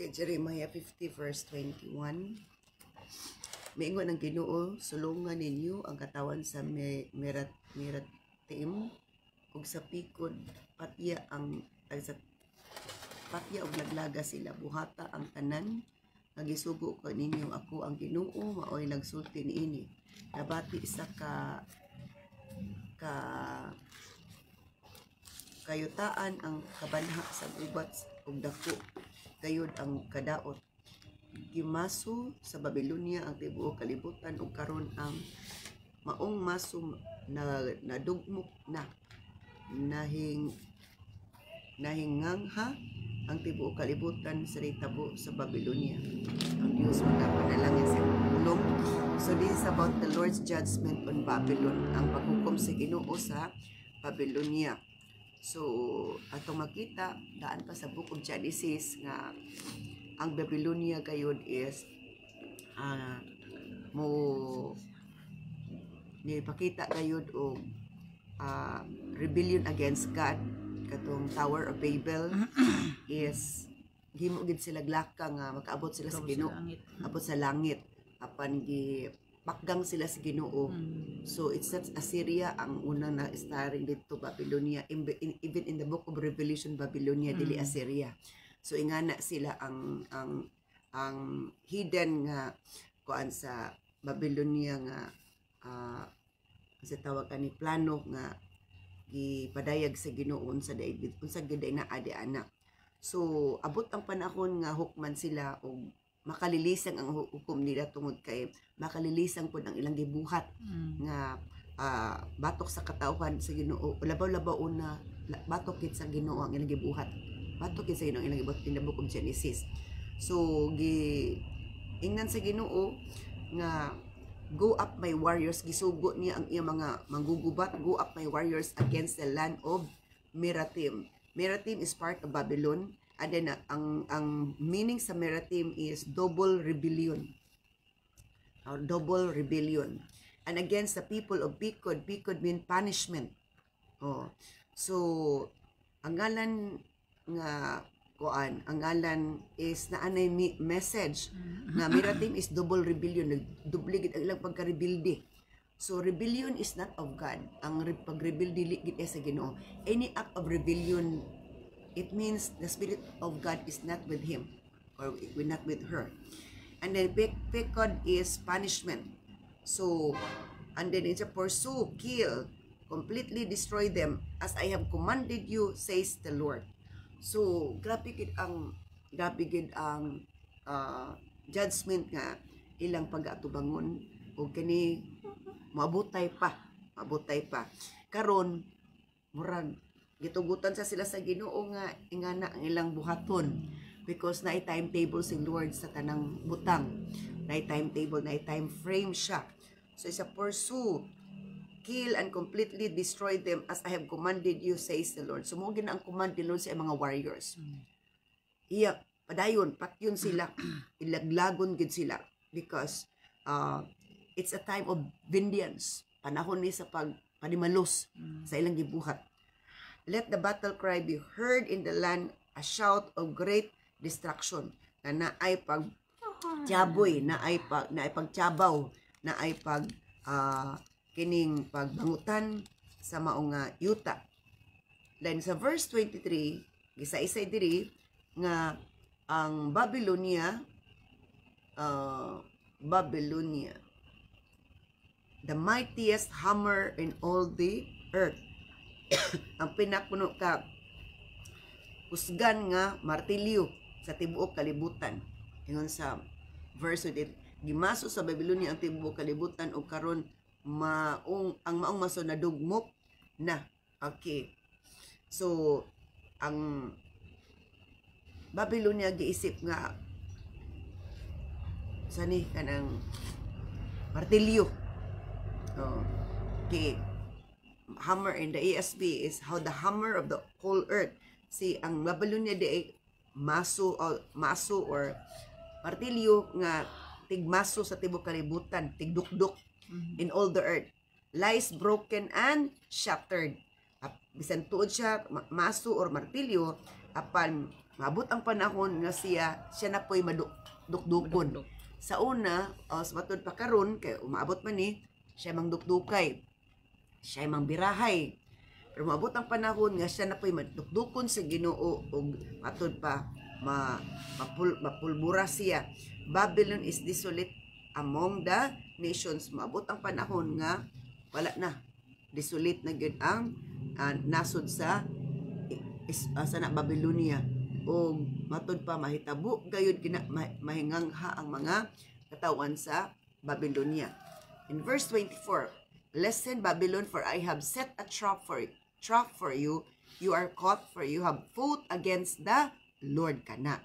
Sa Jeremiah 50 verse 21, miingon ang Ginoo, sulungan ninyo ang katawan sa Meratim ug sa pikod patya sa patya ug naglaga sila, buhata ang tanan nagisugo ko ninyo, ako ang Ginoo maoy nagsulti niini. Nabati isa kayutaan ang kabanha sa gubat ug dako gayud ang kadaot. Gimaso sa Babylonia ang tibuok kalibutan ug karon ang maong maso nadugmok na nahingangha ang tibuok kalibutan sa ritabo sa Babylonia. Ang Diyos magkapanalangin sa ulong. So this is about the Lord's judgment on Babylon, ang paghukom sa Ginoo sa Babylonia. So atong makita daan pa sa Book of Genesis nga ang Babylonia gayud is nipakita gayud og rebellion against God. Katong Tower of Babel is gihimo gid sila glaka nga makaabot sila sa Ginoo, abot sa langit apan gipakgang sila sa Ginoo. So it's not Assyria ang unang na starring dito, Babylonia. Even in the Book of Revelation, Babylonia dili Assyria. So ingana sila ang hidden nga kuan sa Babylonia nga sa tawag ani plano nga gipadayag sa Ginoo sa daigid unsa gid na adi anak. So abot ang panahon nga hukman sila og makalilisang ang hukom nila tungod kay makalilisang pud ang ilang gibuhat nga batok sa katawhan sa Ginoo. Labaw-labaw na batok kit sa Ginoo ang ilang gibuhat. Batok kit sa Ginoo ang ilang gibuhat in the Book of Genesis. So ingnan sa Ginoo nga go up my warriors, gisugo niya ang iyang mga manggugubat, go up my warriors against the land of Meratim. Meratim is part of Babylon, and then ang meaning sa Meratim is double rebellion. Double rebellion. And against the people of Pikod, Pikod mean punishment. So ang ngalan nga kuan, ang ngalan is naanay message na Meratim is double rebellion, nagdubligid ang ilang pagka-rebelde. So rebellion is not of God. Ang pag-rebelde ligid sa Ginoo. Any act of rebellion, it means the Spirit of God is not with him or not with her. And then Pikod is punishment. So and then it's a pursue, kill, completely destroy them as I have commanded you, says the Lord. So grabe gid ang judgment nga ilang pag-atubangon o kani mabutay pa karon murag gitugutan sa sila sa Ginoo nga ingana ang ilang buhaton because naay timetable si Lord sa tanang butang, naay timetable, naay time frame siya. So isa pursue, kill and completely destroy them as I have commanded you, says the Lord. So mo gina ang command ni Lord sa mga warriors. Iya padayon patyon sila, ilaglagon gid sila because it's a time of vengeance. Panahon ni sa panimalos sa ilang gibuhat. Let the battle cry be heard in the land, a shout of great destruction. Na ay pagtiaboy, na ay pagtiabaw, na ay kining pagbangutan sa maong yuta. Then sa verse 23, gisa-isay diri nga ang Babylonia, the mightiest hammer in all the earth. Ang pinakuno ka husgan nga martilyo sa tibuok kalibutan. Ingon sa verse 8, gimaso sa Babylonia ang tibuok kalibutan ug karon ang maong maso nadugmok na. Okay. So ang Babylonia giisip nga sani kanang martilyo. Okay. Hammer in the ESV is how the hammer of the whole earth. See, ang Babylonia di maso or martilyo nga tigmaso sa tibuok kalibutan, tigdukduk in all the earth, lies broken and shattered. Bisan tuod siya maso or martilyo apan Maabot ang panahon nga siya na po'y madukdukon. Sa una, sa matod pa karon kay umaabot man ni siya mang dukdukay. Siya mang birahay. Pero maabot ang panahon nga siya na po'y madukdukon sa Ginoo ug matod pa mapulbura siya. Babylon is desolate among the nations. Maabot ang panahon nga wala na, desolate na gyud ang nasod sa Babylonia. O matod pa mahitabo gayud mahingangha ang mga katawan sa Babylonia. In verse 24, listen Babylon, for I have set a trap for you. You are caught, for you have fought against the Lord kana.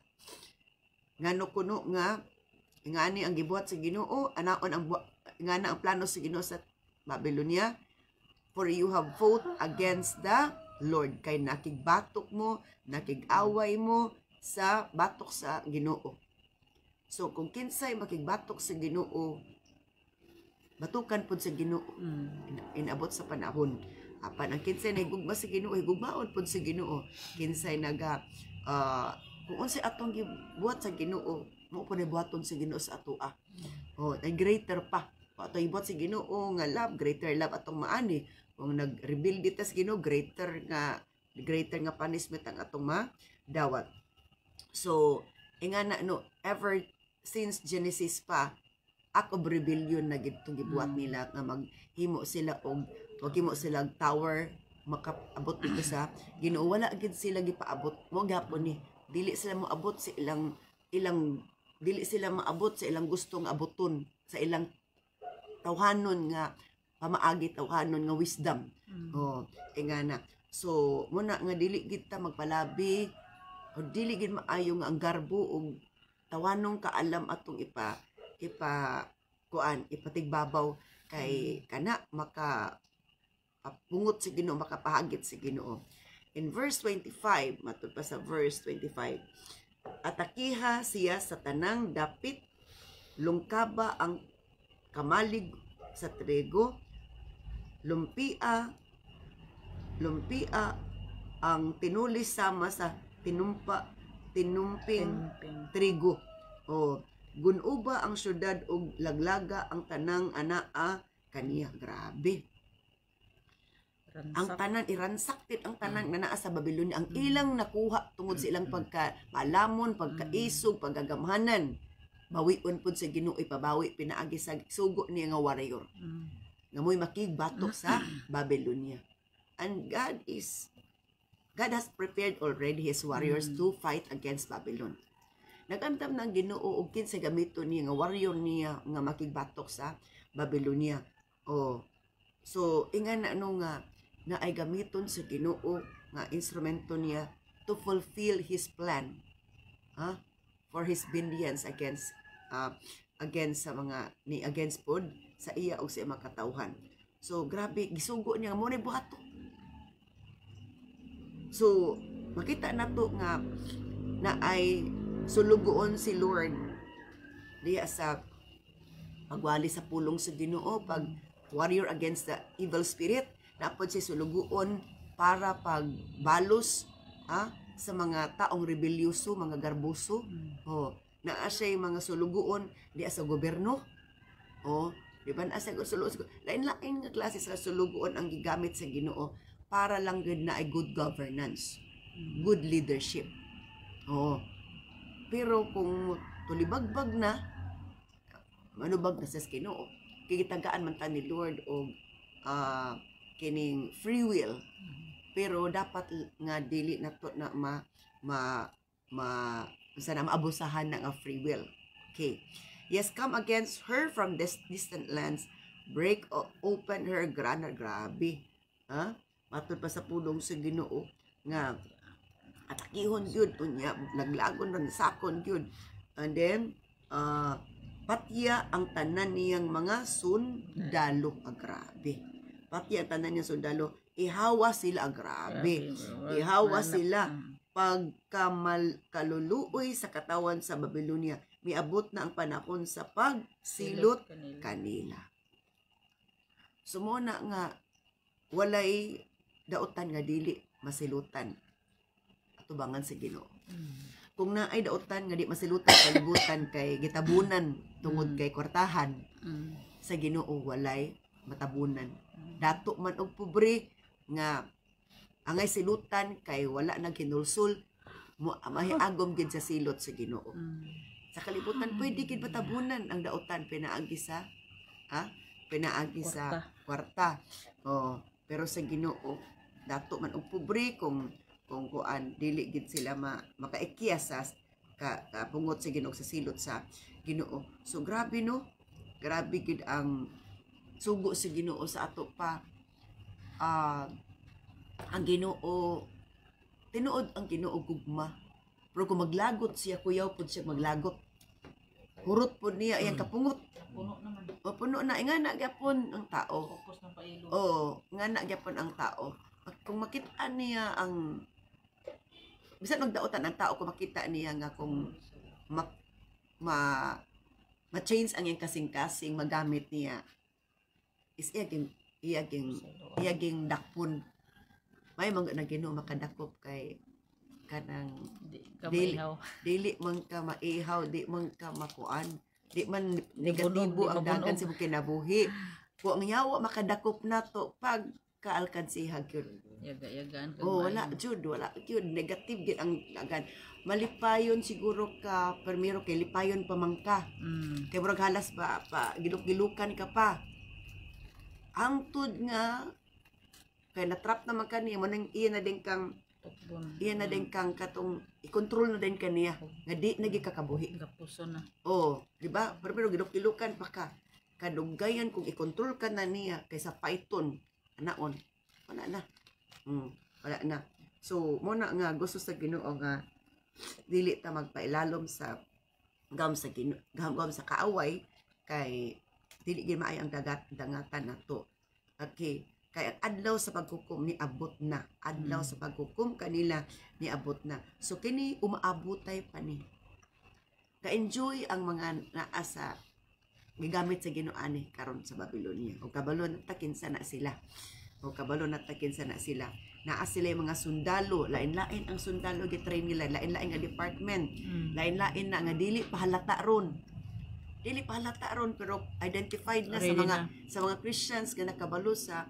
Ngano kuno nga ingani ang gibuhat sa Ginoo, anaon ang ingana ang plano sa Ginoo sa Babylonia. For you have fought against the Lord, kay nakigbatok mo, nakig-away mo sa batok sa Ginoo. So kung kinsay makigbatok sa Ginoo, batukan pud sa Ginoo. Inabot sa panahon. Apan ang kinsay nahigugma sa Ginoo, higugmaon pud sa Ginoo. Kinsay kung unsay atong gibuhat sa Ginoo, mo po buhaton sa Ginoo sa atoa. Ay greater pa. Ato ibuhat sa Ginoo nga love, greater love atong maani. Kung nag-rebuild dito sa Ginoo, greater nga punishment ang atong madawat. So, ingana ever since Genesis pa, act of rebellion na gitong gibuhat nila nga maghimo sila og maghimo sila tower makaabot dito sa Ginoo. Wala gid sila gipaabot. Mo gyapon ni dili sila moabot sa ilang dili sila maabot sa ilang gustong abuton, sa ilang tawhanon nga pamaagi, tawhanon nga wisdom. Ingana. So muna nga dili gid ta magpalabi o dili gid maayo nga ang garbo og tawanong kaalam atong ipatigbabaw kay kana pungot sa Ginoo, makapahagit sa Ginoo. In verse 25, matud pa sa verse 25, atakiha siya sa tanang dapit, lungkaba ang kamalig sa trigo, lumpia ang tinulis sama sa tinumping trigo. Gunuba ang syudad ug laglaga ang tanang anaa kaniya. Grabe. Ang tanan iransak ang tanan na naa sa Babylonia. Ang ilang nakuha tungod sa ilang pagka-malamon, pagka-isog, pagagamhanan. Bawion pud sa Ginoo, ipabawi pinaagi sa sugo niya nga warrior. Nga mo'y makigbatok sa Babylonia. And God has prepared already His warriors to fight against Babylon. Nagandam ng Ginoo og kinsa gamito niya nga warrior niya nga makigbatok sa Babylonia. So ingana nga ay gamiton sa Ginoo nga instrumento niya to fulfill His plan for His vengeance against pod sa iya o sa mga katawhan. So grabe, gisugo niya mo ni buhato. So makita nato nga na ay sulugoon si Lord diya sa pagwali sa pulong sa Ginoo, pag warrior against the evil spirit. Napod si sulugoon para pagbalos sa mga taong rebelyoso, mga garboso. Naa siya yung mga sulugoon di sa gobyerno. Di ba na sa sulugoon? Lain-lain nga klase sa sulugoon ang gigamit sa Ginoo para lang gud na ay good governance, good leadership. Pero kung tulibagbag na, manubag na sa Ginoo, kikitagaan man ta ni Lord o kining free will, pero dapat nga dili nato na maabusahan na nga free will. Okay. Yes, come against her from distant lands, break open her grana. Grabe. Matod pa sa pulong sa Ginoo nga atakihon gyud unya, naglagon ron sakon gyud. And then patya ang tanan niyang mga sundalo. Grabe. Pati ang tanan niya sundalo, ihawa sila, grabe. Ihawa sila pagkaluluoy sa katawan sa Babylonia. Miabot na ang panahon sa pagsilot kanila. Sumuna nga walay dautan nga dili masilutan atubangan sa Ginoo. Kung naay daotan nga di masilutan kalibutan kay gitabunan tungod kay kwartahan sa Ginoo walay matabunan. Dato man og pobre nga angay silutan kay wala nang kinulsul mo mahiagom gid sa silot sa Ginoo. Sa kalibutan pwede gid matabunan ang daotan pinaagi sa kwarta. Oh, pero sa Ginoo dato man og pobre kung kuan dili gid sila makaikyas sa kapungot sa Ginoo sa silot sa Ginoo. So grabe no, grabe gid ang sugo sa Ginoo sa ato pa. Ang Ginoo tinuod ang Ginoo gugma, pero kung maglagot siya kuyaw pud siya maglagot, hurot pud niya iyang kapungot. Puno naman. O puno na nga na gyapon ang tao. Focus ng pailo. Nga na gyapon ang tao. Kung makita niya ang bisan magdaotan ang tao kung makita niya nga kung ma-change ang iyang kasing-kasing magamit niya is iyaging dakpon. May mga na Ginoo makadakop kay kanang dili man ka maihaw, di man ka makuan, di man negatibo ang dagan sa kinabuhi. Kung ang yawa makadakop nato pag kaalkansihag yun. Yaga-yagaan ka. Wala jud negative gid ang dagan. Malipayon siguro ka permiro kay lipayon pa man ka. Kay murag halas pa giluk-gilukan ka pa. Hangtod nga kay natrap naman kaniya mo nang iya na din kang katong i-control na din kaniya nga di nagikakabuhi. Gapuso na. Di ba? Pero giluk-gilukan pa ka. Kadugayan kung i-control ka na niya kaysa python anaon wala na. Wala na. So mo na nga gusto sa Ginoo nga dili ta magpailalom sa gam sa kaaway kay dili gyud maayo ang dangatan nato. Okay, kay ang adlaw sa paghukom ni abot na. Adlaw sa paghukom kanila ni abot na. So kini umaabotay pa ni. Ka-enjoy ang mga naa sa gigamit sa Ginoo ani karon sa Babylonia. O kabalo natakinsa na sila. Naa sila yung mga sundalo, lain-lain ang sundalo gitrain nila, lain-lain nga department, lain-lain na nga dili pahalata ron pero identified na sa mga Christians nga nakabalo sa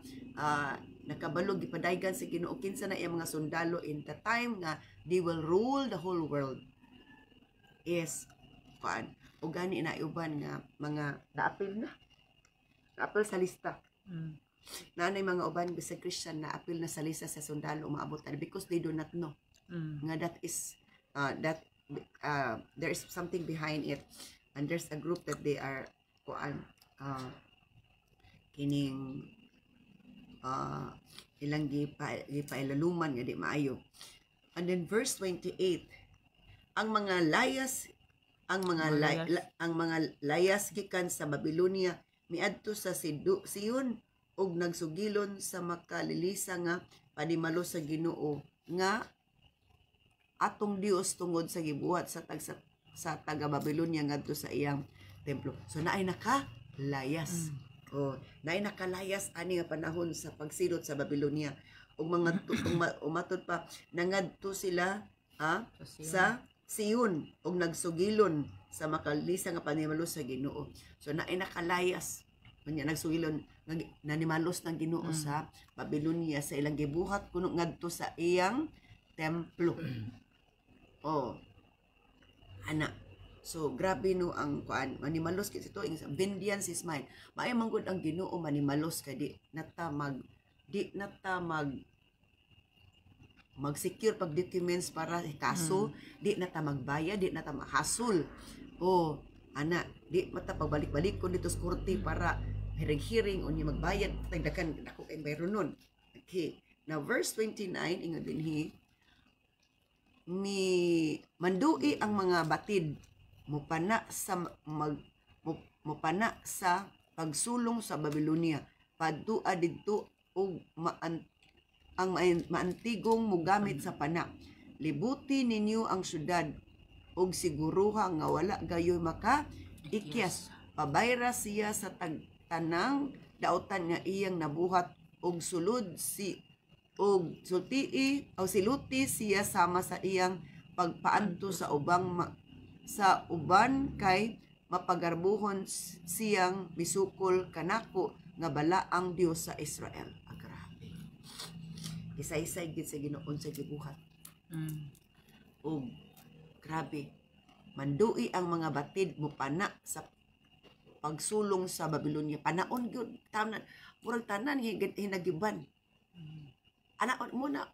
nakabalo gipadaygan sa Ginoo kinsa na iyang mga sundalo in the time nga they will rule the whole world. Yes, kuan o gani na uban nga mga naapil sa lista. Nanay mga uban sa Christian na apil na sa lista sa sundalo umaabot because they do not know nga that is there is something behind it, and there's a group that they are kining ilang gipailaluman nga di maayo. And then verse 28, ang mga layas gikan sa Babylonia miadto sa Sion og nagsugilon sa makalilisa nga padimalo sa Ginoo nga atong Dios tungod sa gibuhat sa taga Babylonia ngadto sa iyang templo. So naay nakalayas. Naay nakalayas ani nga panahon sa pagsilot sa Babylonia. Og mga umatod pa nangadto sila sa Sion og nagsugilon sa makalilisa nga padimalo sa Ginoo. So naay nakalayas kanya nagsugilon nanimalos ng Ginoo sa Babylonia sa ilang gibuhat kuno ngadto sa iyang templo. Ana. So grabe no ang kuan manimalos kit ito vengeance is mine. Maay manggod ang Ginoo manimalos kay di nata mag-secure pag documents para kaso, di nata magbayad, di nata mahasol. Ana, di mata pagbalik-balik ko dito sa korte para hearing unya magbayad tagdakan ako kay bayron nun. Okay. Now verse 29 ingon dinhi mandui ang mga batid mupana sa pagsulong sa Babylonia padua didto og ang maantigong mugamit sa pana. Libuti ninyo ang syudad og siguruha nga wala gayoy maka ikyas. Pabayra siya sa tanang daotan nga iyang nabuhat og siluti siya sama sa iyang pagpaanto sa sa uban kay mapagarbuhon siyang misukol kanako nga bala ang Dios sa Israel. Grabe. Isa-isa gid sa Ginoon sa gibuhat. O grabe. Mandui ang mga batid mo pana sa pagsulong sa Babylonia. Panaon gyud tanan murag tanan hinagiban. Ana muna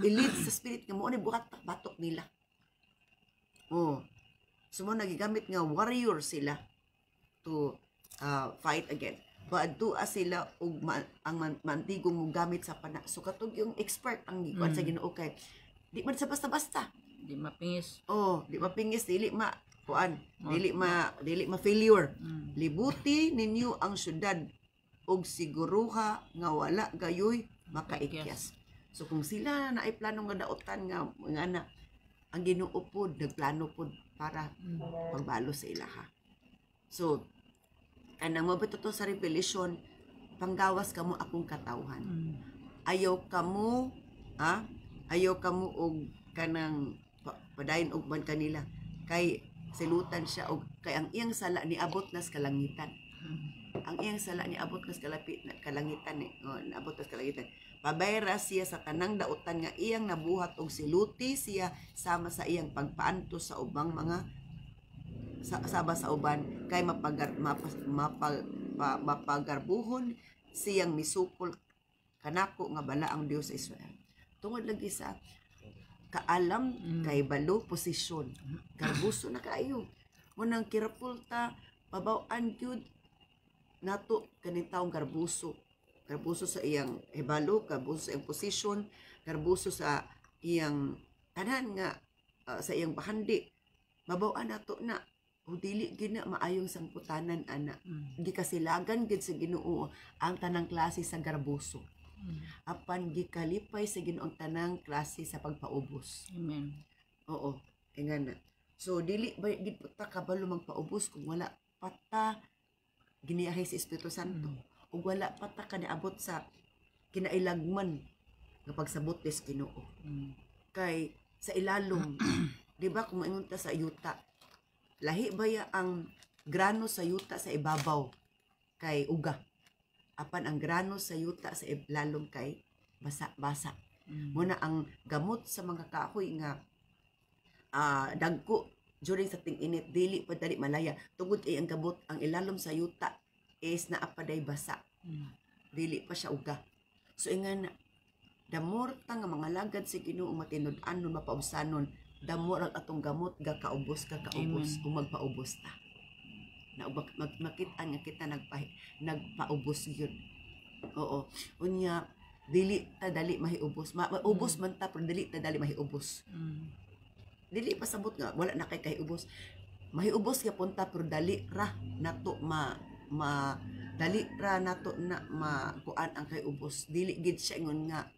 ilid sa spirit nga mo ni buhat batok nila. So mo nagigamit nga warrior sila to fight again. Paadtua sila og ang mantigong mo gamit sa pana. So katong yung expert ang gikuan sa Ginoo kay di man sa basta-basta. Di mapingis. Di mapingis, dili ma failure. Libuti ninyo ang syudad og siguruha nga wala gayoy makaikyas. So kung sila na ay plano nga daotan nga na ang Ginoo pod nagplano pod para pagbalo sa ilaha. So kanang mabuto to sa Revelation, panggawas kamo akong katawhan. Ayaw kamo og kanang padayon og man kanila kay silutan siya og kay ang iyang sala ni abot nas kalangitan. Ang iyang sala ni abot nas kalangitan naabot nas kalangitan. Pabayra siya sa tanang daotan nga iyang nabuhat og siluti siya sama sa iyang pagpaanto sa ubang mga saba sa uban kay mapagarbuhon siyang misukol kanako nga bala ang Dios sa Israel. Tungod lagi sa kaalam kay balo posisyon. Garbuso na kayo. Munang kirapulta pabaw-an gyud nato kaning taong garbuso. Garbuso sa iyang hebalo, garbuso sa iyang posisyon, garbuso sa iyang tanan nga sa iyang bahandi. Mabaw-an nato na o dili gina maayong sangputanan ana. Gikasilagan gid sa Ginoo ang tanang klase sa garbuso. Apan gikalipay sa Ginoo ang tanang klase sa pagpaubos. Amen. Oo, ingana. So dili ba gid ta kabalo magpaubos kung wala pata giniahay sa Espiritu Santo. Ug wala pata ka niabot sa kinailagman nga pagsabot des Ginoo. Kay sa ilalom, di ba kung maingon ta sa yuta, lahi baya ang grano sa yuta sa ibabaw kay uga. Apan ang grano sa yuta sa ilalom kay basa-basa. Muna ang gamot sa mga kahoy nga dagko during sa ting-init dili pa dali malaya tungod kay ang gamot ang ilalom sa yuta is naapaday basa. Dili pa siya uga. So ingan damor ta nga mga lagad si Ginoo matinud-anon mapaubsanon, damor ang atong gamot kaubos ug magpaubos ta. Na makita nga kita nagpaubos gyud. Oo. Unya dili ta dali mahiubos. Maubos man ta pero dili ta dali mahiubos. Dili pasabot nga wala na kay ubos. Mahiubos gyapon ta pero dali ra nato dali ra nato na makuan ang kay ubos. Dili gid siya ingon nga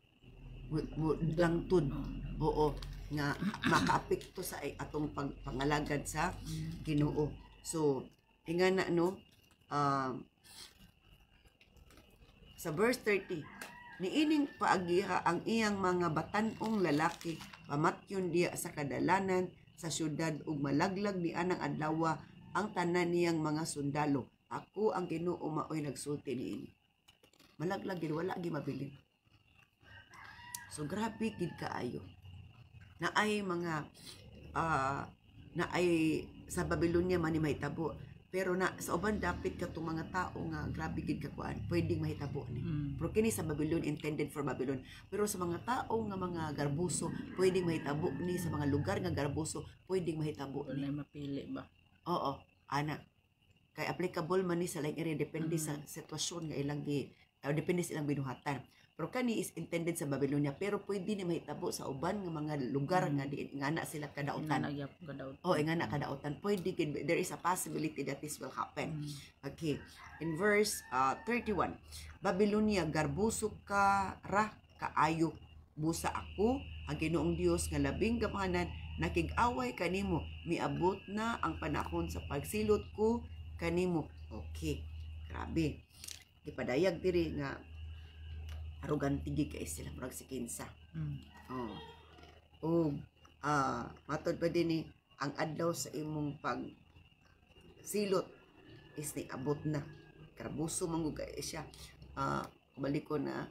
langtud. Oo, nga makaapekto sa atong pangalagad sa Ginoo. So ingana no sa verse 30, niining paagiha ang iyang mga batan-ong lalaki pamatyon diya sa kadalanan sa syudad ug malaglag ni anang adlaw ang tanan niyang mga sundalo. Ako ang Ginoo maoy nagsulti niini. Malaglag gid wala gi mabilin. So grabe gid kaayo. Naay mga naay sa Babylonia man ni mahitabo. Pero na sa uban dapit katong mga tao nga grabe gid kakuan, pwedeng mahitabo ni. Pero kini sa Babylon intended for Babylon. Pero sa mga tao nga mga garbuso, pwedeng mahitabo ni sa mga lugar nga garbuso, pwedeng mahitabo ni. Wala mapili ba? Oo, ana. Kay applicable man ni sa laing area depende sa sitwasyon nga ilang depende sa ilang binuhatan. Pero kani is intended sa Babylonia pero pwede ni mahitabo sa uban nga mga lugar nga di nga na sila kadautan. Nga na kadautan. Pwede there is a possibility that this will happen. Okay. In verse 31, Babylonia garbuso ka ra kaayo busa ako ang Ginoong Dios nga labing gamahanan nakig-away kanimo miabot na ang panahon sa pagsilot ko kanimo. Okay. Grabe. Ipadayag diri nga arrogant gid kay sila murag si Kinsa. matod pa din ni ang adlaw sa imong pag silot is ni abot na. Garbuso manggugay siya. Balik ko na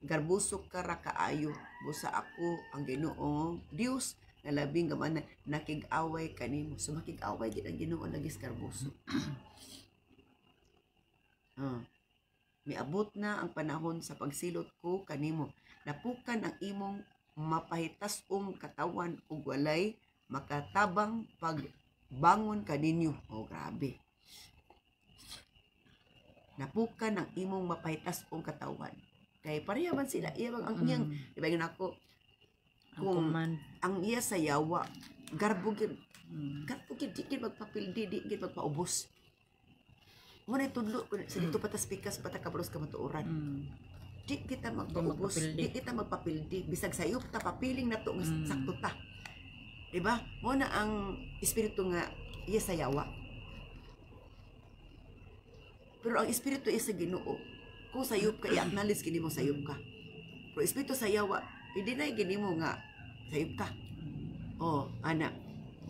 garbuso ka ra kaayo busa ako ang Ginoo Dios na labing gaman nakig-away kanimo. So makig-away gid ang Ginoo nagis garbuso. Miabot na ang panahon sa pagsilot ko kanimo. Napukan ang imong mapahitas-ong katawan ug walay makatabang pagbangon kaninyo. Oh, grabe. Napukan ang imong mapahitas-ong katawan. Kay pareha man sila. Iya bang ang iyang, di ba yun ako, kung ang iya sa yawa, garbugin, di gid magpapildi, di gid magpaubos. Muna itudlo, sa dito patas pikas, patakabalos ka matuoran. Di kita magpaubos, di kita magpapildi. Bisag sayop ta, papiling na to, sakto ta. Diba? Muna ang espiritu nga, iya sa yawa. Pero ang espiritu iya sa Ginoo. Kung sayop ka, i-acknowledge gini mo sayop ka. Pero espiritu sa yawa, i-deny gini mo nga sayop ka. Anak.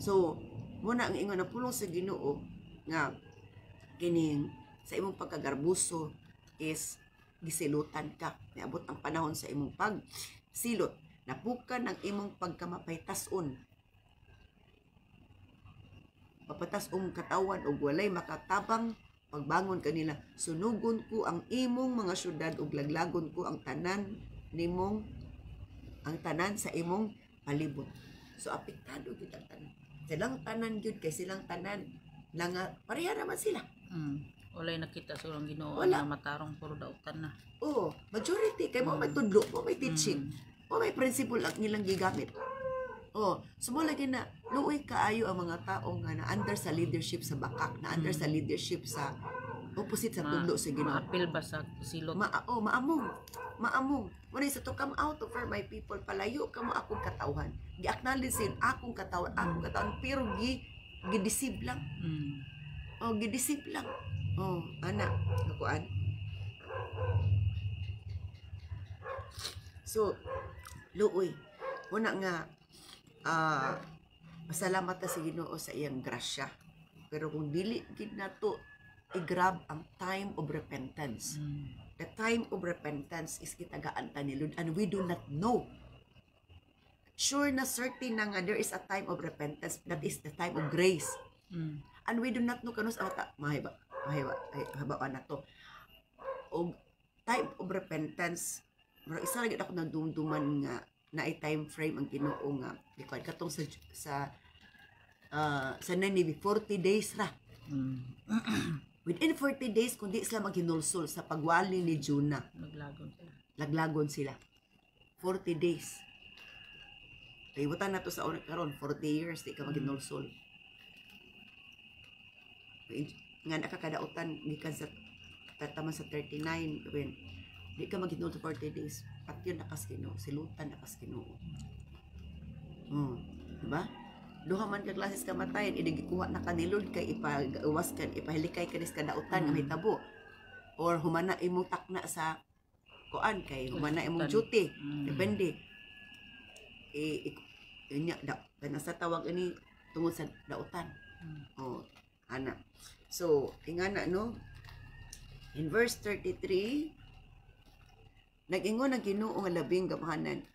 So, muna ang ingon na pulong sa Ginoo nga kining sa imong pagkagarbuso is gisilutan ka. Niabot ang panahon sa imong pagsilot. Napukan ang imong pagkamapaytas-on. Papatas-ong katawan o walay makatabang pagbangon kanila. Sunugon ko ang imong mga syudad ug laglagon ko ang tanan sa imong palibot. So apektado gyud ang tanan. Silang tanan gyud kay silang tanan nga pareha naman sila. Walay nakita sa ulang Ginoo Wala. na matarong puro dautan na. Majority kay mo may tudlo, mo may teaching, mo may principle ang nilang gigamit. Sumula na luoy kaayo ang mga tao nga na under sa leadership sa bakak, na under sa leadership sa opposite sa tudlo sa Ginoo. Maapil ba sa silot? Maamong. Muna sa to come out of her, my people, palayo ka mo akong katawan. Gi-acknowledge akong katawan, pero gidisib lang. Gidisib lang. Anak, nakuan. So, luoy. Muna nga, masalamat ta sa Ginoo sa iyang grasya. Pero kung dili gid nato i-grab ang time of repentance. The time of repentance is kitagaan ta ni Lord and we do not know. Sure na certain na nga there is a time of repentance, that is the time of grace. And we do not know kanus mahiba na to. Og time of repentance, pero isa lagi ako nagdumduman nga na ay time frame ang Ginoo nga likod katong sa Ninive 40 days ra. Within 40 days kundi sila maghinulsol sa pagwali ni Jonah. Laglagon sila. 40 days. Kaibutan na to sa karon 40 years di ka maghinulsol. Nga nakakadautan gikan sa tataman sa 39 when di ka maghinulsol 40 days. At yun nakas Ginoo, silutan nakas Ginoo. Diba? Duha man ka klases kamatayan, idigikuha na ka ni Lord kay ipagawas kan, ipahilikay ka sa kadautan nga may tabo. Or humana imong takna sa kuan kay humana imong duty. Depende. Inya sa tawag ani tungod sa dautan. Ana. So, ingana no. In verse 33, nag-ingon ang Ginoo nga labing gamahanan,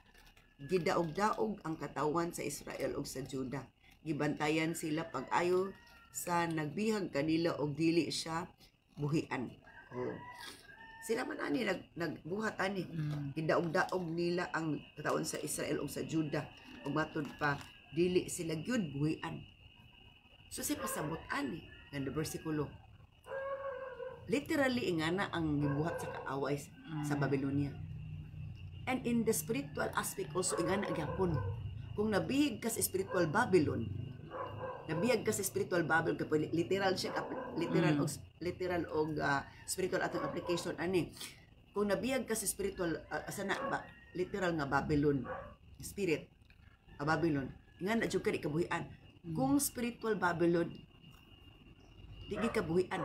gidaog-daog ang katawan sa Israel ug sa Juda. Gibantayan sila pag-ayo sa nagbihag kanila og dili siya buhian. Sila man ani nagbuhat ani. Gidaog-daog nila ang katawan sa Israel ug sa Juda ug matud pa dili sila gyud buhian. So si pasabot ani nga bersikulo. Literally ingana ang gibuhat sa kaaway sa Babylonia. And in the spiritual aspect also ingana gyapon. Kung nabihig ka sa spiritual Babylon, nabihag ka sa spiritual Babylon kapag literal siya, literal og spiritual atong application ani. Kung nabihag ka sa spiritual literal nga Babylon, spirit Babylon, ingana jud ka di kabuhian. Kung spiritual Babylon, di kabuhian.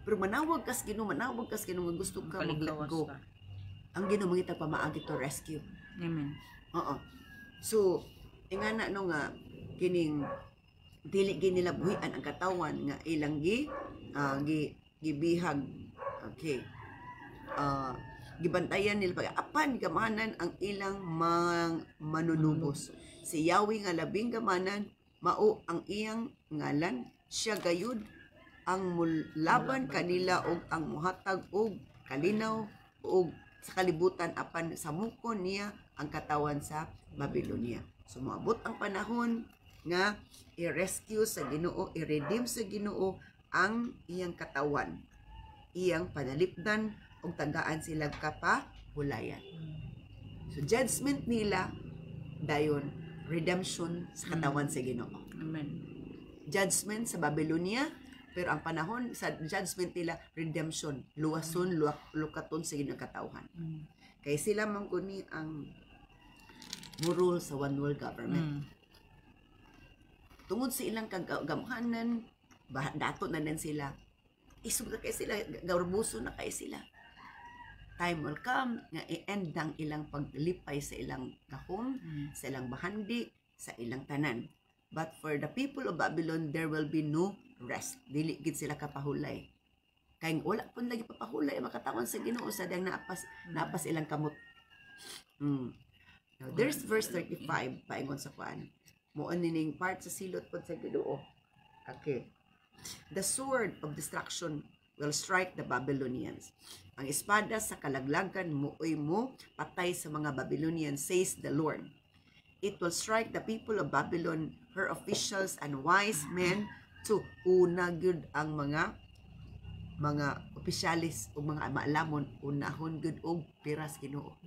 Pero manawag kas Ginoo nga gusto ka mag-let go. Ang Ginoo mangita pamaagi to rescue. Amen. So ingana no nga kining dili gid nila buhian ang katawan nga ilang gibihag. Okay. Gibantayan nila pag apan gamanan ang ilang manunubos. Si Yahweh nga labing gamanan mao ang iyang ngalan, siya gayud ang mulaban kanila og ang muhatag og kalinaw og sa kalibutan apan samukon niya ang katawan sa Babylonia. So moabot ang panahon nga i-rescue sa Ginoo, i-redeem sa Ginoo ang iyang katawan, iyang panalipdan og tagaan sila kapahulayan. So judgment nila dayon redemption sa katawan sa Ginoo. Amen. Judgment sa Babylonia, pero ang panahon sa judgment nila redemption, luwason, lukaton sa Ginoo katawan. Kay sila man kuni ang murul sa one world government. Tungod sa ilang kagamhanan, dato na din sila. Isog na kay sila, garbuso na kay sila. Time will come nga i-end ang ilang paglipay sa ilang gahom, sa ilang bahandi, sa ilang tanan. But for the people of Babylon, there will be no rest. Dili gid sila kapahulay. Kay wala pun lagi papahulay makatawan sa Ginoo sa dang naapas ilang kamot. Now there's verse 35 paingon sa kuan. Moon nining part sa silot pod sa Ginoo. Okay. The sword of destruction will strike the Babylonians. Ang espada sa kalaglagan muoy mo patay sa mga Babylonians, says the Lord. It will strike the people of Babylon, her officials and wise men, to una gyud ang mga opisyalis o mga maalamon, unahon gyud og piras Ginoo.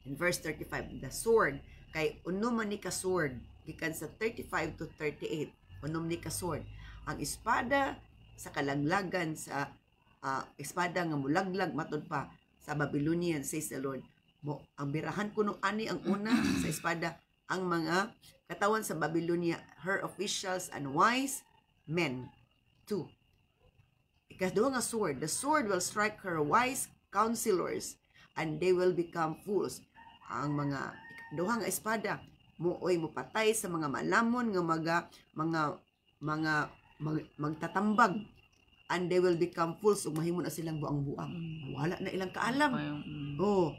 In verse 35, the sword, kay unom man ni ka sword, gikan sa 35 to 38, unom ni ka sword. Ang espada sa kalaglagan sa espada nga mulaglag matod pa sa Babylonian, says the Lord. Ang birahan kuno ani ang una sa espada, ang mga katawan sa Babylonia, her officials and wise men. 2. Ikaduha nga sword, the sword will strike her wise counselors and they will become fools. Ang mga ikaduha nga espada muoy mupatay sa mga malamon nga magtatambag, and they will become fools ug mahimo na silang buang-buang. Wala na ilang kaalam. Oh,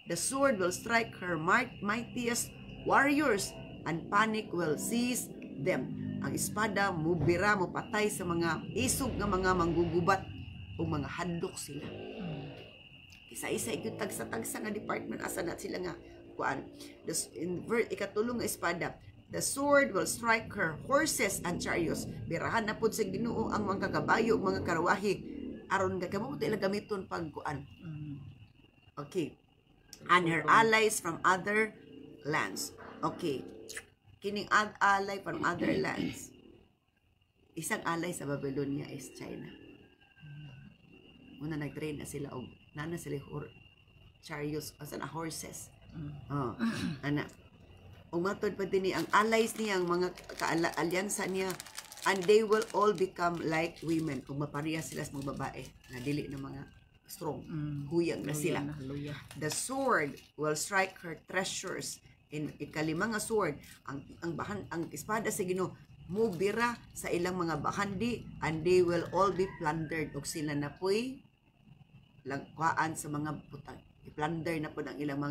the sword will strike her mightiest warriors and panic will seize them. Ang espada mubira mo patay sa mga isog nga mga manggugubat o mga hadlok sila. Isa-isa gyud tagsa-tagsa nga department asa na sila nga kuan. In ikatulong nga espada, the sword will strike her horses and chariots. Birahan na pud sa Ginoo ang mga kabayo, mga karawahi aron kamo ila gamiton pag kuan. Okay. And her allies from other lands. Okay. Kining ally from other lands. Isang ally sa Babylonia is China. Muna nag-train na sila og nana sila chariots asa na horses. Ana. Ug matod pa dinhi ang allies niya, ang mga alyansa niya, and they will all become like women. Kung mapareha sila sa mga babae na dili na mga strong, huyang na sila. The sword will strike her treasures. In ikalima nga sword, ang espada sa Ginoo mubira sa ilang mga bahandi, and they will all be plundered. Og sila na po'y langkuan sa mga butang. I-plunder na po ang ilang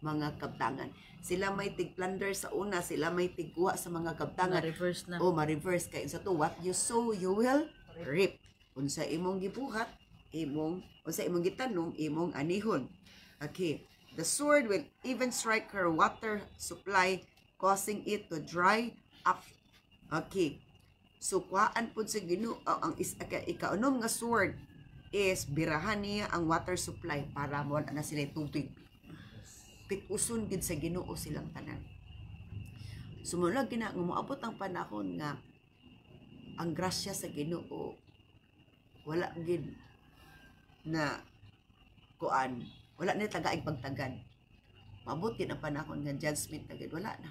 mga kabtangan. Sila may tig-plunder sa una, sila may tigkuha sa mga kabtangan. Ma-reverse na. Ma-reverse. Kaya sa to, what you sow, you will reap. Unsa imong gibuhat, unsa imong gitanom, imong anihon. Okay. The sword will even strike her water supply, causing it to dry up. Okay. So, kuhaan po sa Ginoo, ang ikaunom nga sword is birahan niya ang water supply para wala na sila tubig. Pikuson gid sa Ginoo silang tanan. Sumula gina nga moabot ang panahon nga ang grasya sa Ginoo wala gid na kuan, wala na tagaig pagtagad. Maabot gid ang panahon nga judgment na gid, wala na.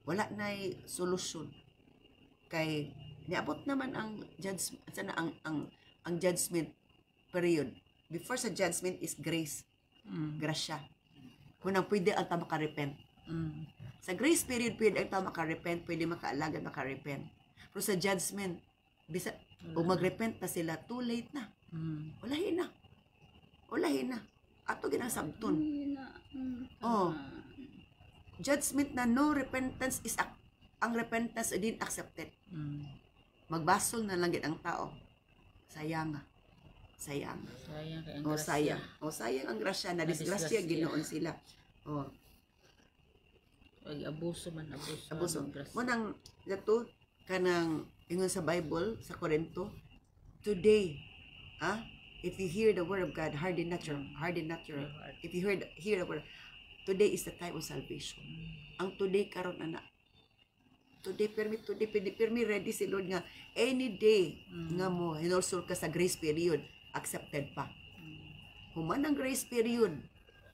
Wala na solusyon. Kay niabot naman ang judgment sana ang judgment period. Before sa judgment is grace. Grasya. Kung pwede ang makarepent. Sa grace period, pwede ang tao makarepent, pwede makaalagad, makarepent. Pero sa judgment, bisa, o magrepent na sila, too late na. Ulahin na. Ulahin na. Ato ginasabton. Oh. Judgment na no repentance is ang repentance din accepted. Magbasol na lang gid ang tao. Sayang. Sayang. Sayang kay ang O grasya. sayang. O sayang ang grasya na disgrasya disgrasya. ginoon sila. O Ay, abuso man, abuso. abuso. ang grasya. Mo nang dato kanang ingon sa Bible sa Korinto, today, if you hear the word of God, harden not your heart. if you hear the word, today is the time of salvation. Ang today karon ana. Today permi ready si Lord nga any day nga mo hinulsol ka sa grace period, accepted pa. Human ang grace period,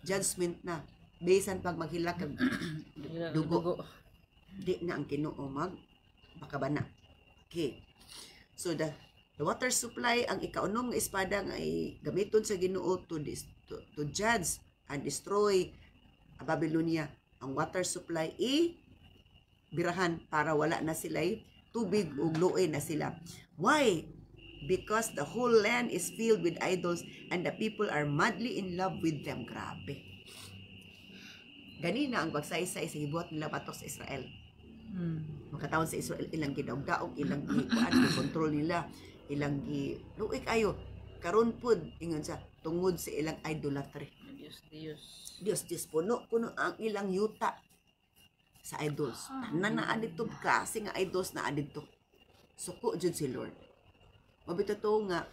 judgment na. Bisan pag maghilak kag dugo, di na ang Ginoo makabana. Okay. So the water supply, ang ikaunom nga espada nga ay gamiton sa Ginoo to judge and destroy Babylonia. Ang water supply birahan para wala na sila tubig ug luoy na sila. Why? Because the whole land is filled with idols and the people are madly in love with them. Grabe. Ganina ang pagsaysay sa gibuhat nila batok sa Israel. Makatawon sa Israel, ilang gidaog-daog, ilang kontrol nila, ilang luoy kayo. Karon pud ingon sa tungod sa ilang idolatry. Diyos puno ang ilang yuta sa idols. Tanan na adito klase nga idols na adito. Suko jud si Lord. Mabito to nga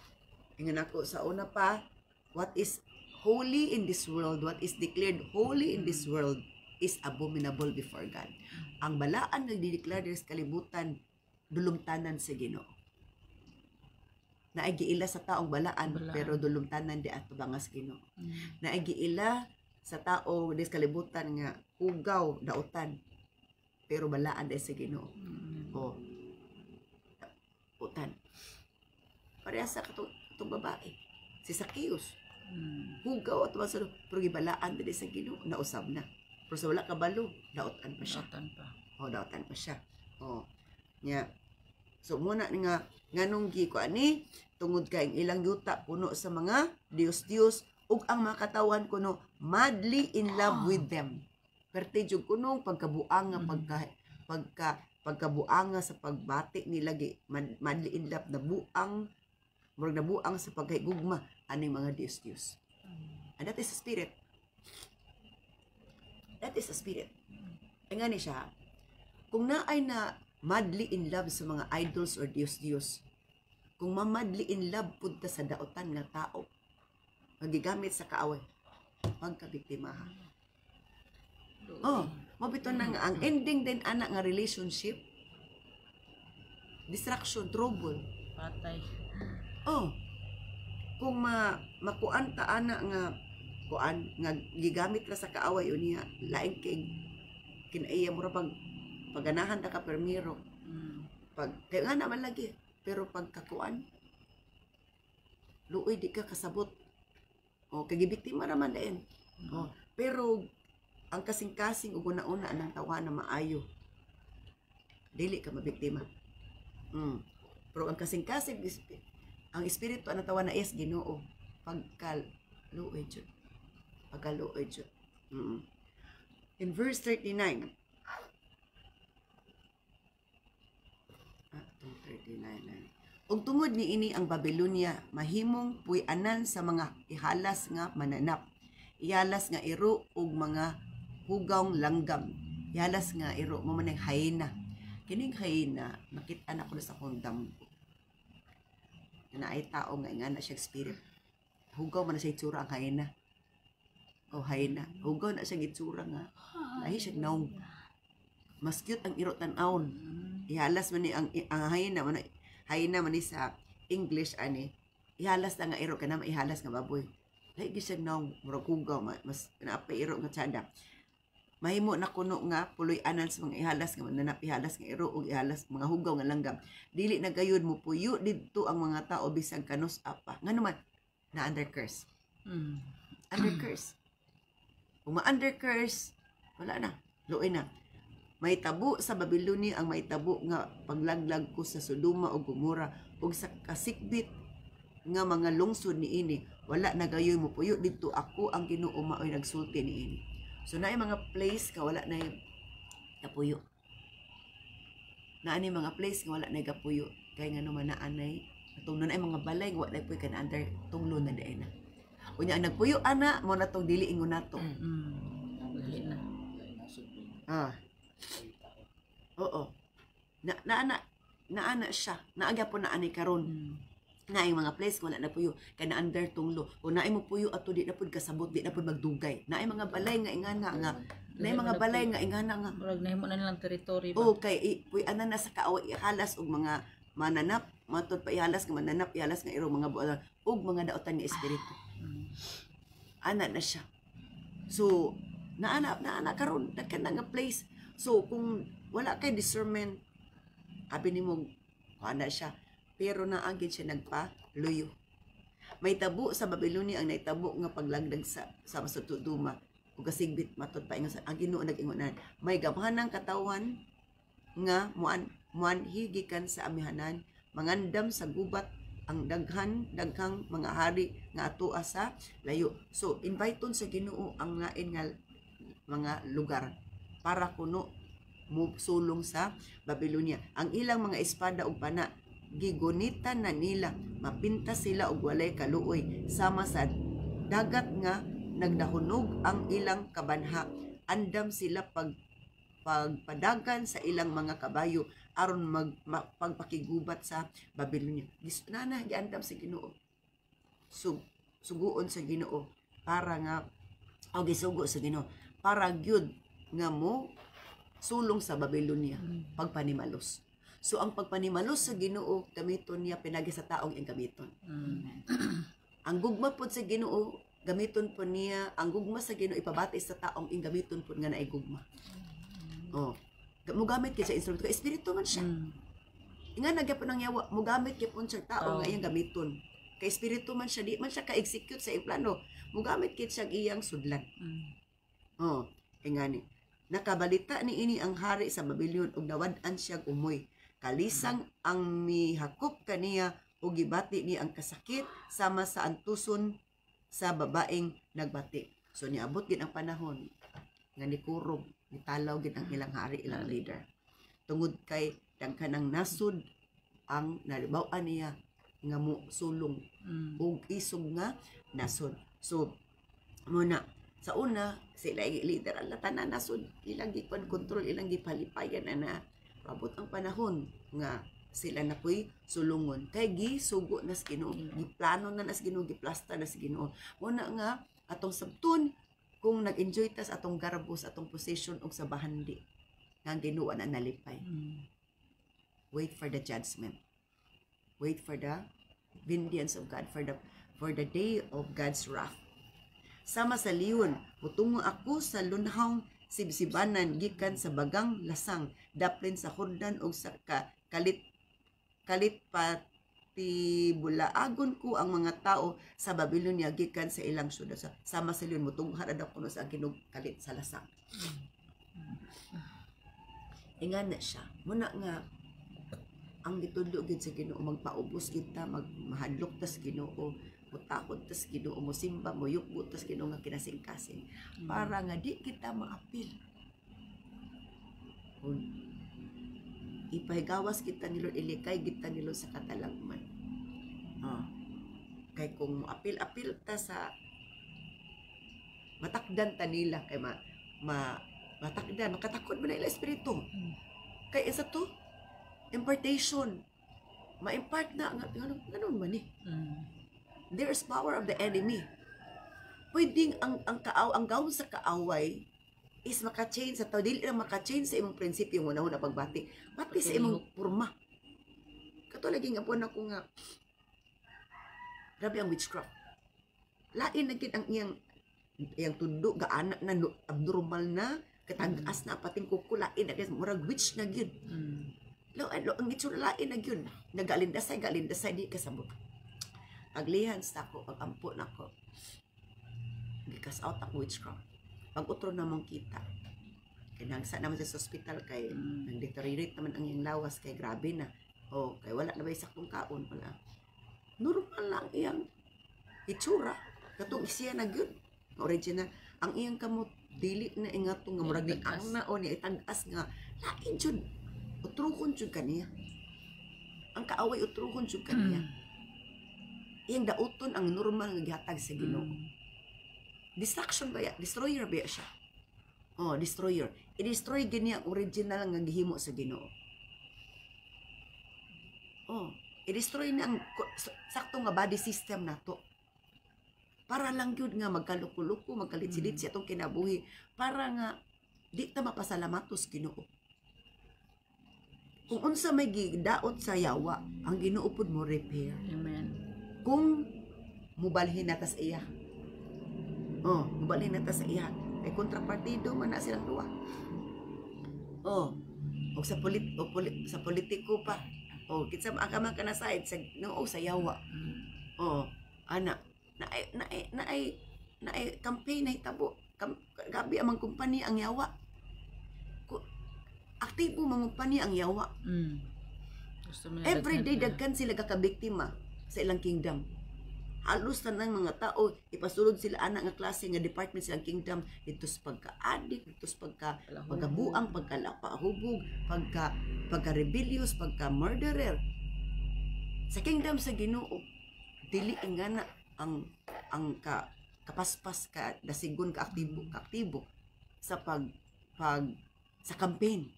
ingon ako sa una pa, what is holy in this world, what is declared holy in this world is abominable before God. Ang balaan nagdi-declare sa kalibutan, dulumtanan sa Ginoo. Naigiila sa taong balaan, pero dulumtanan di ato bangas Ginoo. Naigiila sa tao des kalibutan nga hugaw dautan, pero balaan di sa Ginoo. O utan. Parehas sa katong babae, si Zacchaeus. Hugaw at masalo, pero gibalaan din sa Ginoo, nausab na. Pero sa wala kabalo, daotan pa siya. Daotan pa siya. Nya. So muna nga nganong gi ko ani tungod kay ilang yuta puno sa mga Dios ug ang mga katawan kuno madly in love with them. Perte jud kuno pagkabuang nga pagkabuanga sa pagbati nila gi madly in love na buang sa pagkahigugma aning mga Dios. And that is a spirit. That is a spirit. Ay nga ni siya, kung naay na madly in love sa mga idols or Dios, kung mamadly in love pud ta sa daotan nga tao, magigamit sa kaaway, pagkabiktimaha. Mabito na nga, ang ending din anak nga relationship, distraction, trouble. Patay. Kung makuan ta ana nga kuan nga gigamit ra sa kaaway unya lain kay kinaiya mo ra pagganahan ta ka permiro pag kay nga naman lagi pero pagkakuan luoy di ka kasabot kay gibiktima ra man dayon pero ang kasing-kasing ug una-una nang tawa na maayo dili ka mabiktima pero ang kasing-kasing ang espiritu ang tawa na is Ginoo pagkaluoy jud. In verse 39. 39. Ug tungod niini ang Babylonia mahimong puy-anan sa mga ihalas nga mananap. Ihalas nga iro ug mga hugawng langgam. Ihalas nga iro mo man hyena. Kining hyena nakita na ko sa akong damgo. Na ay tao nga ingana siya spirit. Hugaw man na siya itsura ang hyena. Hyena. Hugaw na siya itsura nga. Lahi siya naong. Mas cute ang iro tan-awon. Ihalas man ni ang hyena man ni sa English ani. Ihalas na nga iro kana ihalas nga baboy. Lahi siya naong murag hugaw mas naapay iro nga tsada. Mahimo na kuno nga puloy anan sa mga ihalas nga mananap ihalas nga iro ug ihalas mga hugaw nga langgam. Dili na gayud mo puyo didto ang mga tao bisag kanus apa. Ngano man na under curse. Under curse. Kung ma-under curse, wala na. Luoy na. May tabo sa Babylonia ang may tabo nga paglaglag ko sa Sodoma o Gomora ug sa kasikbit nga mga lungsod niini wala nagayoy mo puyo dito ako ang Ginoo maoy nagsulti niini. So naay mga place ka wala na kapuyo. Naani mga place nga wala na kapuyo kay nga naman naanay atong ay mga balay nga wala puy kan under tunglo na dai na. Unya ang nagpuyo ana mo na tong dili ingon nato. Dili na. Ah. Oo. Naana siya. Naagapon na ani karon. Naay mga place wala na puyo kay na under tunglo. O naay mo puyo ato di na pud kasabot, di na pud magdugay. Naay mga balay nga ingana nga. Naay mga balay nga ingana nga. Murag nahimo na nilang teritoryo ba? Oh, kay puy ana na sa kaaway ihalas og mga mananap, matod pa ihalas nga mananap, ihalas nga irong mga buwan ug mga daotan nga espiritu. Ana na siya. So, naana karon daghan na nga place. So kung wala kay discernment, abi nimo ana siya. Pero naagid siya nagpaluyo. May tabo sa Babylonia ang naitabo nga paglagdag sa Sodoma ug kasigbit matod pa ingon sa ang Ginoo nag-ingonan. May gamhanang katawan nga muanhi gikan sa amihanan, mangandam sa gubat ang daghang mga hari nga atoa sa layo. So inviteon sa Ginoo ang lain nga mga lugar para kuno mo sulong sa Babylonia. Ang ilang mga espada ug pana gigunitan na nila, mapinta sila og walay kaluoy sama sa dagat nga nagdahunog ang ilang kabanha. Andam sila pagpadagan sa ilang mga kabayo aron pagpakigubat sa Babylonia. Gisnana giandam sa Ginoo. Suguon sa Ginoo para nga o gisugo sa Ginoo para gyud nga mo sulong sa Babylonia pagpanimalos. So ang pagpanimalos sa Ginoo gamiton niya pinagi sa taong ing gamiton. Ang gugma pod sa Ginoo gamiton po niya, ang gugma sa Ginoo ipabati sa taong ing gamiton pod nga naay gugma. Oh, mo gamit kay sa instrumento kay espiritu man siya. Inga nagyapon ang yawa, mo gamit kay pun sa tao nga iyang gamiton. Kay espiritu man siya, di man siya ka-execute sa iyang plano. Mo gamit kay siya iyang sudlan. Oh, ingani. Nakabalita ni ini ang hari sa Babylon ug nawad-an siya umoy. Kalisang ang mihakop kaniya ug gibati ni ang kasakit sama sa antuson sa babaeng nagbati. So niabot gid ang panahon nga nikurog, nitalaw gid ang ilang hari, ilang leader. Tungod kay daghanang nasud ang nalibaw-an niya nga mo sulong ug isog nga nasud. So muna sa una sila leader ang tanan nasud ilang gikon control, ilang gipalipayan ana. Abot ang panahon nga sila na po'y sulungon kay gisugo na sa Ginoo, giplano na sa Ginoo, giplasta na sa Ginoo. Muna nga atong sabton kung nag-enjoy tas atong garbos, atong position og sa bahandi nga Ginoo na nalipay. Wait for the judgment. Wait for the vengeance of God, for the day of God's wrath. Sama sa liyon, mutungo ako sa lunhang sibsibanan gikan sa bagang lasang, daplin sa Jordan og sa kalit pati bulaagon ko ang mga tao sa Babylonia gikan sa ilang syudad. Sama sa liyon, mutunghan na kuno sa Ginoo kalit sa lasang. Ingan na siya. Muna nga ang gitudlo gid sa Ginoo, magpaubos kita, magmahadlok ta sa Ginoo, mutakot tas Ginoo, mo simba, mo yukbo tas Ginoo nga kinasing-kasing para nga di kita maapil. Ipahigawas kita nilo, ilikay kita nilo sa katalagman. Kay kung apil-apil ta sa matakdan ta nila kay matakdan, makatakot man nila espiritu. Kay isa to impartation, ma-impart na ganun man eh. There's power of the enemy. Pwedeng ang gawon sa kaaway is maka-change sa tao. Dili lang maka-change sa imong prinsipyo mo na pagbati. Pati sa imong purma. Katulaging nga po na ko nga grabe ang witchcraft. Lain na gid ang iyang tundo, gaana na abnormal na, katag-as na pating kukulain na gid, murag witch na gid. Lo ang itsura lain na gid. Nagalindasay di kasabot. Paglihan sa ako, pag-ampo na ko, gikas out ako witchcraft. Pag-utro namang kita, kay nagsa naman sa ospital kay Mm. nag-deteriorate naman ang iyang lawas kay grabe na. Oh, kay wala na ba saktong kaon wala. Normal lang iyang itsura. Katong siya na gyud. Original. Ang iyang kamot dili na ingatong nga murag ni Itag-as. ang na o ni itag-as nga lain jud. Utrukon jud kaniya. Ang kaaway utrukon jud kaniya. Iyang dauton ang normal nga gihatag sa Ginoo. Distraction ba ya? Destroyer ba ya siya? Oh, destroyer. I-destroy gani ang original nga gihimo sa Ginoo. Oh, i-destroy na ang sakto nga body system nato. Para lang gyud nga magkaluko-luko, magkalitsit sa atong kinabuhi para nga di ta mapasalamatos Ginoo. Kung unsa may gidaot sa yawa, ang Ginoo pud mo repair. Amen. Kung mubalhin na ta sa iya. Oh, mubalhin na ta sa iya. Kay kontrapartido man na silang duwa. Oh, o sa sa politiko pa. Oh, kitsa maakaman ka na side sa no sa yawa. Oh, ana na ay campaign na hitabo. Gabi amang kumpanya ang yawa. Aktibo mga kumpanya ang yawa. Gusto mo na Every day daghan dagkan sila kakabiktima sa ilang kingdom. Halos tanang mga tao ipasulod sila anak nga klase nga department silang kingdom dito sa pagka-addict, dito sa pagkabuang, pagkalapahubog, pagka-rebellious, pagka-murderer. Sa kingdom sa Ginoo, dili ingana ang kapaspas ka dasigon ka aktibo sa sa campaign.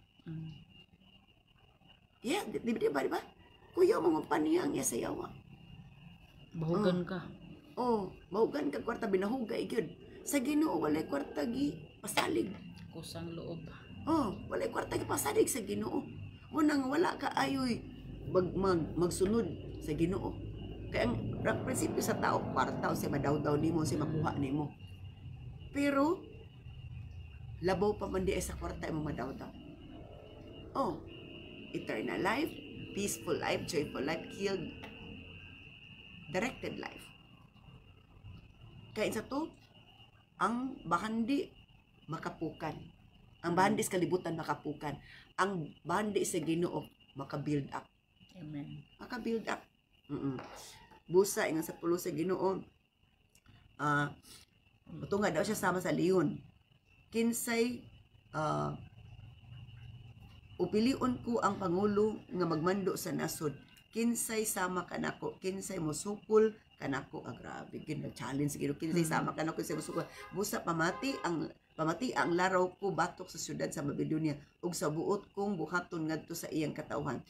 Yeah, di ba? Kuya mo paniya ang iya sa yawa. Bahugan ka. Oh, mahugan ka kwarta binahugay gyud. Sa Ginoo walay kwarta gi pasalig. Kusang loob. Oh, walay kwarta gi pasalig sa Ginoo. Unang wala ka ayoy magsunod sa Ginoo. Kaya ang prinsipyo sa tao kwarta o si madawdaw nimo si makuha nimo. Pero labaw pa man di sa kwarta mo madawdaw. Oh, eternal life, peaceful life, joyful life, healed, directed life. Kaya sa to, ang bahandi makapukan. Ang bahandi sa kalibutan makapukan. Ang bahandi sa Ginoo maka-build up. Amen. Maka-build up. Busa ingon sa pulo sa Ginoo. Nga daw siya sama sa leon. Kinsay upilion ko ang pangulo nga magmando sa nasod. Kinsay sama kanako, kinsay mosukol kanako. Grabe gid challenge gid kinsay sama kanako, kinsay mosukol. Busa pamati ang laraw ko batok sa syudad sa Babilonia ug sa buot kong buhaton ngadto sa iyang katawhan.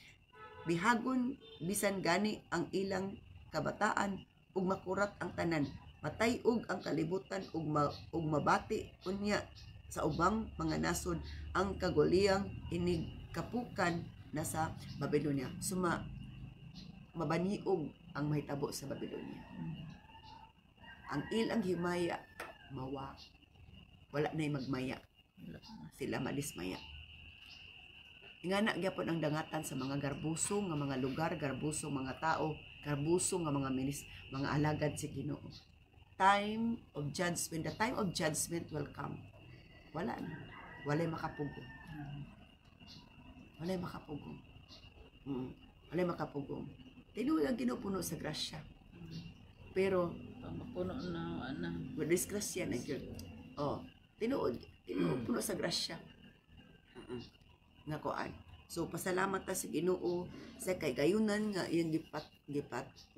Bihagon bisan gani ang ilang kabataan ug makurat ang tanan. Matay-og ang kalibutan ug mabati unya sa ubang mga nasod ang kaguliyang inig kapukan na sa Babilonia. Suma mabaniog ang mahitabo sa Babilonia. Ang ilang himaya mawa. Wala na'y magmaya. Sila madismaya. Ingana gyapon ang dangatan sa mga garbuso nga mga lugar, garbuso mga tao, garbuso nga mga alagad sa Ginoo. Time of judgment, the time of judgment will come. Wala na. Walay makapugong. Walay makapugong. Walay makapugong. Tinuod ang Ginoo puno sa grasya. Pero Pamapuno na disgrasya na gyud. Oh, tinuod puno sa grasya. Nga kuan. So pasalamat ta sa Ginoo sa kay gayunan nga iyang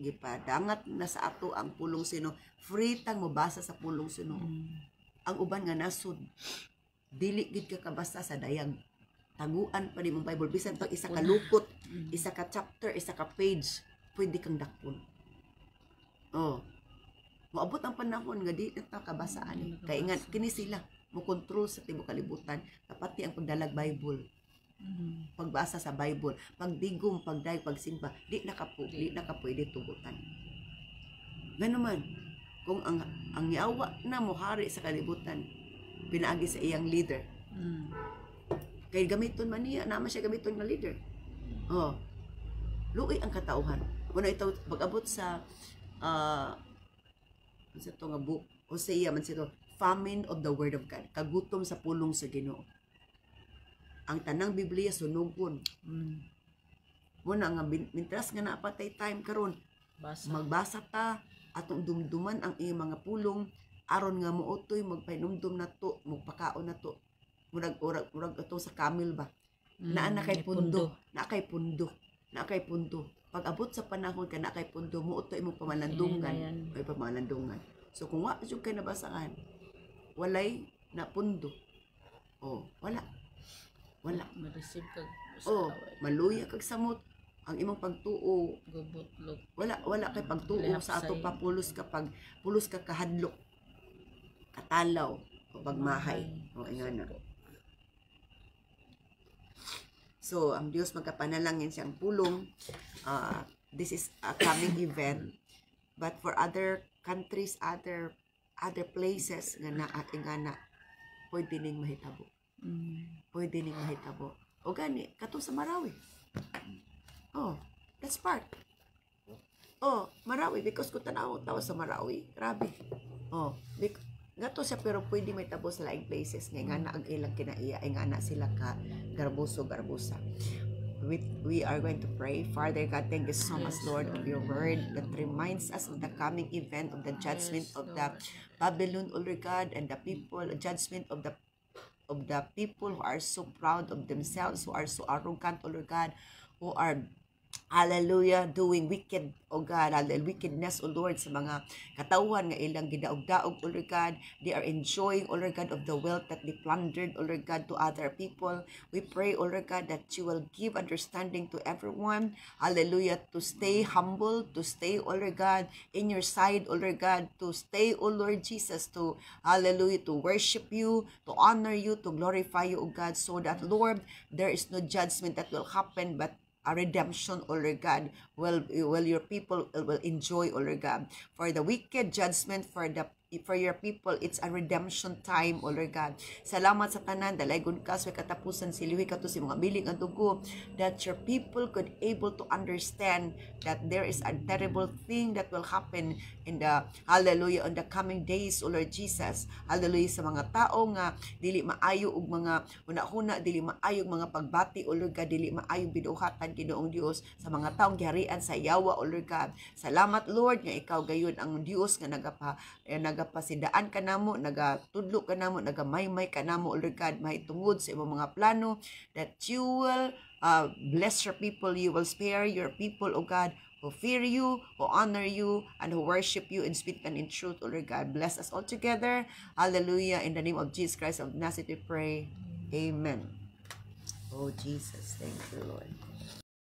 gipadangat na sa ato ang pulong sino. Free tang mobasa sa pulong sino. Ang uban nga nasod dili gid ka kabasa sa dayag. Taguan pa ni mong Bible bisan pag isa ka lukot, isa ka chapter, isa ka page, pwede kang dakpon. Oh. Moabot ang panahon nga di na kabasaan. Kay nga kini sila mo control sa tibuok kalibutan, kapati ang pagdalag Bible. Pagbasa sa Bible, pagdigom, pagdayeg, pagsimba, di na ka pwede tugutan. Ganuman, kung ang yawa na mohari sa kalibutan, pinaagi sa iyang leader. Kay gamiton man niya, naman siya gamiton nga leader. Oh. Luoy ang katauhan. Una ito pag-abot sa sa nga book Hosea man sito, famine of the word of God, kagutom sa pulong sa Ginoo. ang tanang Biblia sunugon. Mm. Muna nga mintras nga napatay time karon, Basa. magbasa ta atong dumduman ang iyong mga pulong aron nga muutoy magpainumdum nato, magpakaon nato. Murag ato sa kamil ba. Naa na kay may pundo, na kay pundo. Pag abot sa panahon ka na kay pundo, muutoy mo pamalandungan, Ayan. ay pamalandungan. So kung wa jud kay nabasahan, walay na pundo. Oh, wala. Ma-receive ka Oh, sa away. maluya kag samot ang imong pagtuo. Gubutlog. Wala kay pagtuo sa ato pa pulos ka kahadlok, katalaw o pagmahay. O ingana. So, ang Dios magkapanalangin siyang pulong. This is a coming event. But for other countries, other places nga na pwede ning mahitabo. Pwede ning mahitabo. O gani, kato sa Marawi. Oh, that's part. Oh, Marawi. Because kung tanaw sa Marawi, grabe. Oh, gato siya pero pwede may tabo sa laing places nga na ang ilang kinaiya ay nga na sila ka garbusa. We are going to pray. Father God, thank you so much, Lord, of your word that reminds us of the coming event of the judgment of the Babylon, O Lord God, and the people, judgment of the people who are so proud of themselves, who are so arrogant, O Lord God, who are hallelujah, doing wicked, O God, wickedness, O Lord, sa mga katawan nga ilang gidaog-daog, O Lord God. They are enjoying, O Lord God, of the wealth that they plundered, O Lord God, to other people. We pray, O Lord God, that you will give understanding to everyone, hallelujah, to stay humble, to stay, O Lord God, in your side, O Lord God, to stay, O Lord Jesus, to, hallelujah, to worship you, to honor you, to glorify you, O God, so that, Lord, there is no judgment that will happen, but a redemption, O Lord God, will your people will enjoy, O Lord God. For the wicked judgment, for your people, it's a redemption time, O Lord God. Salamat sa tanan, dalaygon ka sa katapusan siliwi ka to si mga biling ang dugo, that your people could able to understand that there is a terrible thing that will happen in the, hallelujah, on the coming days, O Lord Jesus. Hallelujah, sa mga tao nga dili maayo og mga hunahuna, dili maayo mga pagbati, O Lord God, dili maayo biduhatan Ginoong Dios sa mga taong giharian sa yawa, O Lord God. Salamat, Lord, nga ikaw gayon ang Dios nga nagapasidaan ka namo, nagatudlo ka namo, nagamaymay ka namo, O Lord God, mahitungod sa imong mga plano, that you will bless your people, you will spare your people, O God, who fear you, who honor you, and who worship you in spirit and in truth, O Lord God. Bless us all together. Hallelujah. In the name of Jesus Christ of Nazareth we pray. Amen. Oh Jesus, thank you, Lord.